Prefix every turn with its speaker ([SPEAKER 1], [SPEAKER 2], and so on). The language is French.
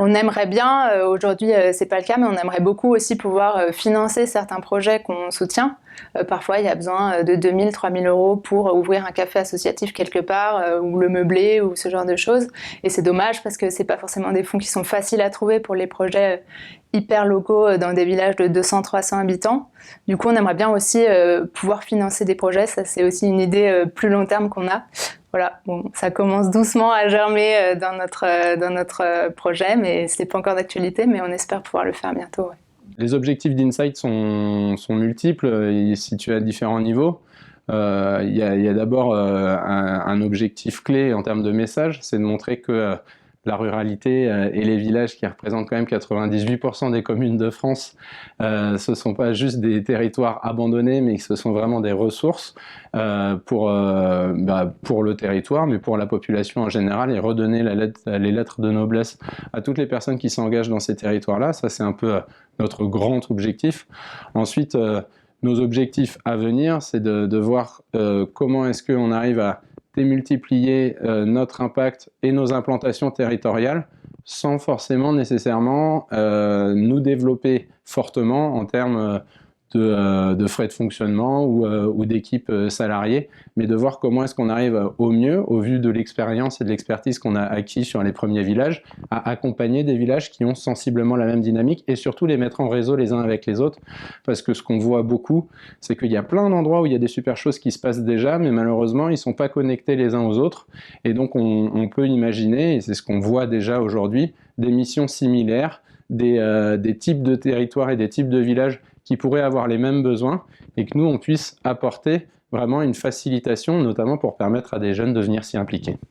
[SPEAKER 1] On aimerait bien, aujourd'hui c'est pas le cas, mais on aimerait beaucoup aussi pouvoir financer certains projets qu'on soutient. Parfois il y a besoin de 2 000, 3 000 euros pour ouvrir un café associatif quelque part, ou le meubler, ou ce genre de choses. Et c'est dommage parce que c'est pas forcément des fonds qui sont faciles à trouver pour les projets hyper locaux dans des villages de 200-300 habitants. Du coup on aimerait bien aussi pouvoir financer des projets, ça c'est aussi une idée plus long terme qu'on a. Voilà, bon, ça commence doucement à germer dans notre projet, mais c'est pas encore d'actualité, mais on espère pouvoir le faire bientôt. Ouais.
[SPEAKER 2] Les objectifs d'Insight sont multiples, ils se situent à différents niveaux. Il y a d'abord un objectif clé en termes de message, c'est de montrer que la ruralité et les villages qui représentent quand même 98% des communes de France, ce ne sont pas juste des territoires abandonnés, mais que ce sont vraiment des ressources pour le territoire, mais pour la population en général, et redonner les lettres de noblesse à toutes les personnes qui s'engagent dans ces territoires-là. Ça, c'est un peu notre grand objectif. Ensuite, nos objectifs à venir, c'est de voir comment est-ce qu'on arrive à démultiplier notre impact et nos implantations territoriales sans forcément nécessairement nous développer fortement en termes de frais de fonctionnement ou d'équipes salariées, mais de voir comment est-ce qu'on arrive au mieux, au vu de l'expérience et de l'expertise qu'on a acquis sur les premiers villages, à accompagner des villages qui ont sensiblement la même dynamique et surtout les mettre en réseau les uns avec les autres, parce que ce qu'on voit beaucoup, c'est qu'il y a plein d'endroits où il y a des super choses qui se passent déjà, mais malheureusement, ils ne sont pas connectés les uns aux autres, et donc on peut imaginer, et c'est ce qu'on voit déjà aujourd'hui, des missions similaires, des types de territoires et des types de villages qui pourraient avoir les mêmes besoins et que nous, on puisse apporter vraiment une facilitation, notamment pour permettre à des jeunes de venir s'y impliquer.